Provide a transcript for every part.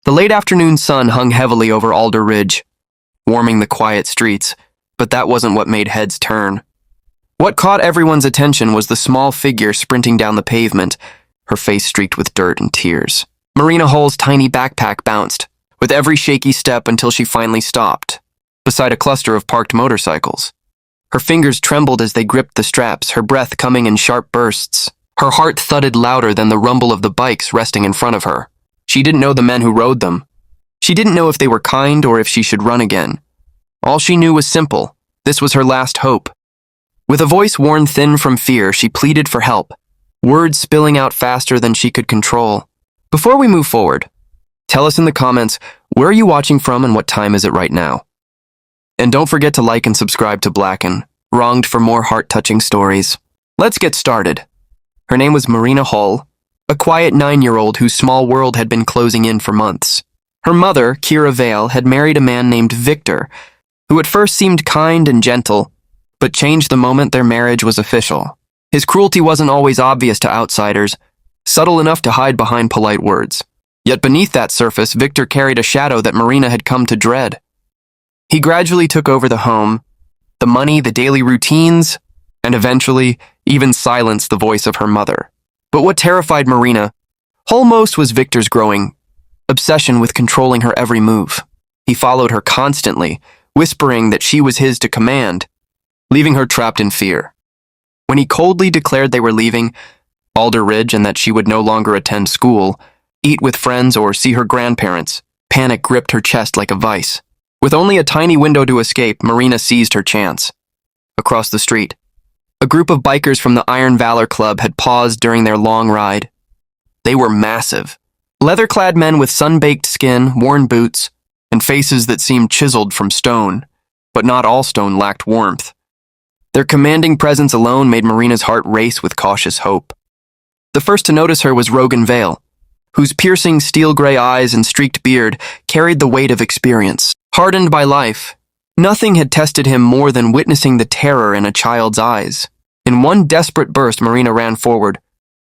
The late afternoon sun hung heavily over Alder Ridge, warming the quiet streets, but that wasn't what made heads turn. What caught everyone's attention was the small figure sprinting down the pavement, her face streaked with dirt and tears. Marina Hull's tiny backpack bounced, with every shaky step until she finally stopped, beside a cluster of parked motorcycles. Her fingers trembled as they gripped the straps, her breath coming in sharp bursts. Her heart thudded louder than the rumble of the bikes resting in front of her. She didn't know the men who rode them. She didn't know if they were kind or if she should run again. All she knew was simple. This was her last hope. With a voice worn thin from fear, she pleaded for help, words spilling out faster than she could control. Before we move forward, tell us in the comments, where are you watching from and what time is it right now? And don't forget to like and subscribe to Blacken, Wronged for more heart-touching stories. Let's get started. Her name was Marina Hull, a quiet 9-year-old whose small world had been closing in for months. Her mother, Kira Vale, had married a man named Victor, who at first seemed kind and gentle, but changed the moment their marriage was official. His cruelty wasn't always obvious to outsiders, subtle enough to hide behind polite words. Yet beneath that surface, Victor carried a shadow that Marina had come to dread. He gradually took over the home, the money, the daily routines, and eventually even silenced the voice of her mother. But what terrified Marina most was Victor's growing obsession with controlling her every move. He followed her constantly, whispering that she was his to command, leaving her trapped in fear. When he coldly declared they were leaving Alder Ridge and that she would no longer attend school, eat with friends, or see her grandparents, panic gripped her chest like a vice. With only a tiny window to escape, Marina seized her chance. Across the street, a group of bikers from the Iron Valor Club had paused during their long ride. They were massive, leather-clad men with sun-baked skin, worn boots, and faces that seemed chiseled from stone, but not all stone lacked warmth. Their commanding presence alone made Marina's heart race with cautious hope. The first to notice her was Rogan Vale, whose piercing steel-gray eyes and streaked beard carried the weight of experience. Hardened by life, nothing had tested him more than witnessing the terror in a child's eyes. In one desperate burst, Marina ran forward,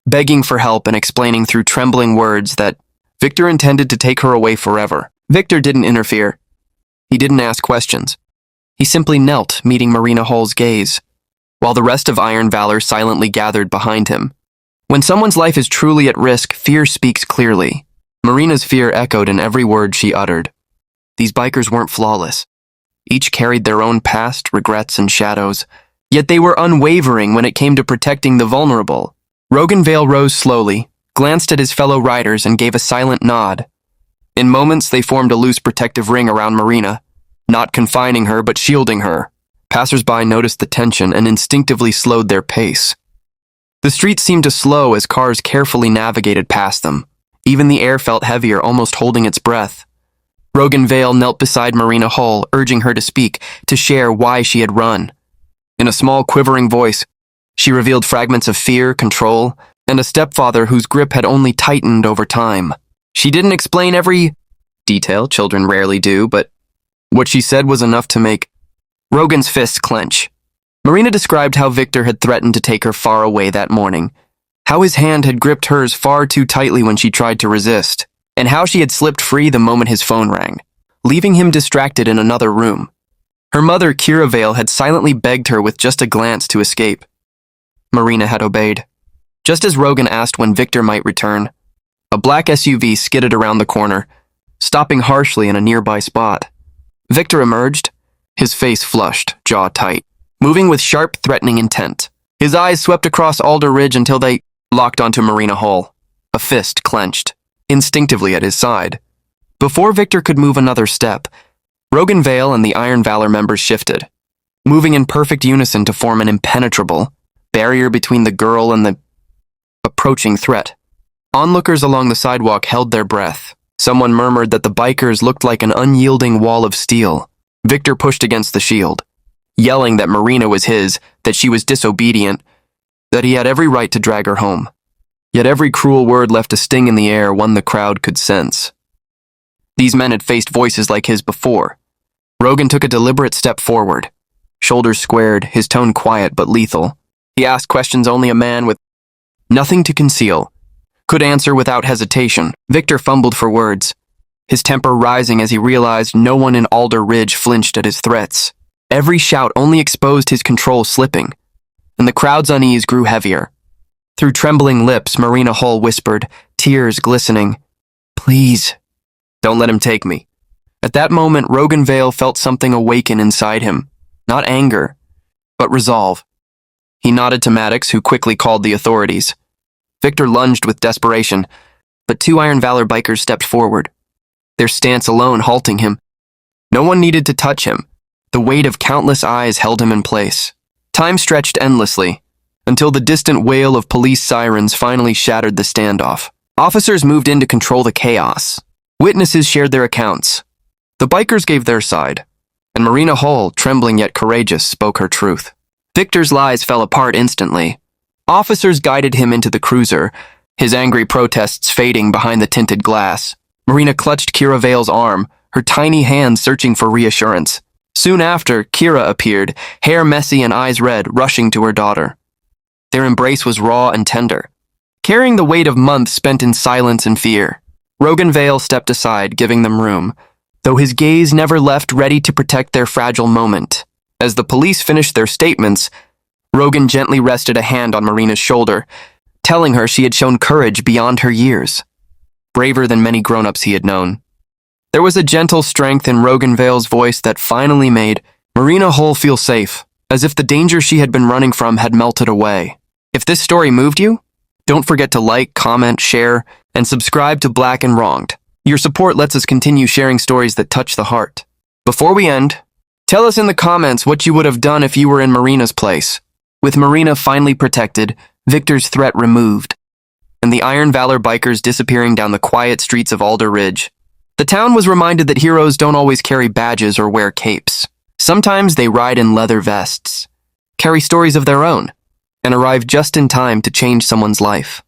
begging for help and explaining through trembling words that Victor intended to take her away forever. Victor didn't interfere. He didn't ask questions. He simply knelt, meeting Marina Hull's gaze, while the rest of Iron Valor silently gathered behind him. When someone's life is truly at risk, fear speaks clearly. Marina's fear echoed in every word she uttered. These bikers weren't flawless. Each carried their own past, regrets, and shadows, yet they were unwavering when it came to protecting the vulnerable. Rogan Vale rose slowly, glanced at his fellow riders, and gave a silent nod. In moments, they formed a loose protective ring around Marina, not confining her but shielding her. Passers-by noticed the tension and instinctively slowed their pace. The streets seemed to slow as cars carefully navigated past them. Even the air felt heavier, almost holding its breath. Rogan Vale knelt beside Marina Hull, urging her to speak, to share why she had run. In a small, quivering voice, she revealed fragments of fear, control, and a stepfather whose grip had only tightened over time. She didn't explain every detail, children rarely do, but what she said was enough to make Rogan's fists clench. Marina described how Victor had threatened to take her far away that morning, how his hand had gripped hers far too tightly when she tried to resist, and how she had slipped free the moment his phone rang, leaving him distracted in another room. Her mother, Kira Vale, had silently begged her with just a glance to escape. Marina had obeyed. Just as Rogan asked when Victor might return, a black SUV skidded around the corner, stopping harshly in a nearby spot. Victor emerged, his face flushed, jaw tight, moving with sharp, threatening intent. His eyes swept across Alder Ridge until they locked onto Marina Hull, a fist clenched instinctively at his side. Before Victor could move another step, Rogan Vale and the Iron Valor members shifted, moving in perfect unison to form an impenetrable barrier between the girl and the approaching threat. Onlookers along the sidewalk held their breath. Someone murmured that the bikers looked like an unyielding wall of steel. Victor pushed against the shield, yelling that Marina was his, that she was disobedient, that he had every right to drag her home. Yet every cruel word left a sting in the air, one the crowd could sense. These men had faced voices like his before. Rogan took a deliberate step forward, shoulders squared, his tone quiet but lethal. He asked questions only a man with nothing to conceal could answer without hesitation. Victor fumbled for words, his temper rising as he realized no one in Alder Ridge flinched at his threats. Every shout only exposed his control slipping, and the crowd's unease grew heavier. Through trembling lips, Marina Hull whispered, tears glistening, "Please, don't let him take me." At that moment, Rogan Vale felt something awaken inside him. Not anger, but resolve. He nodded to Maddox, who quickly called the authorities. Victor lunged with desperation, but two Iron Valor bikers stepped forward, their stance alone halting him. No one needed to touch him. The weight of countless eyes held him in place. Time stretched endlessly, until the distant wail of police sirens finally shattered the standoff. Officers moved in to control the chaos. Witnesses shared their accounts. The bikers gave their side, and Marina Hull, trembling yet courageous, spoke her truth. Victor's lies fell apart instantly. Officers guided him into the cruiser, his angry protests fading behind the tinted glass. Marina clutched Kira Vale's arm, her tiny hand searching for reassurance. Soon after, Kira appeared, hair messy and eyes red, rushing to her daughter. Their embrace was raw and tender, carrying the weight of months spent in silence and fear. Rogan Vale stepped aside, giving them room, though his gaze never left, ready to protect their fragile moment. As the police finished their statements, Rogan gently rested a hand on Marina's shoulder, telling her she had shown courage beyond her years, braver than many grown-ups he had known. There was a gentle strength in Rogan Vale's voice that finally made Marina Hull feel safe, as if the danger she had been running from had melted away. If this story moved you, don't forget to like, comment, share, and subscribe to Black and Wronged. Your support lets us continue sharing stories that touch the heart. Before we end, tell us in the comments what you would have done if you were in Marina's place. With Marina finally protected, Victor's threat removed, and the Iron Valor bikers disappearing down the quiet streets of Alder Ridge, the town was reminded that heroes don't always carry badges or wear capes. Sometimes they ride in leather vests, carry stories of their own, and arrive just in time to change someone's life.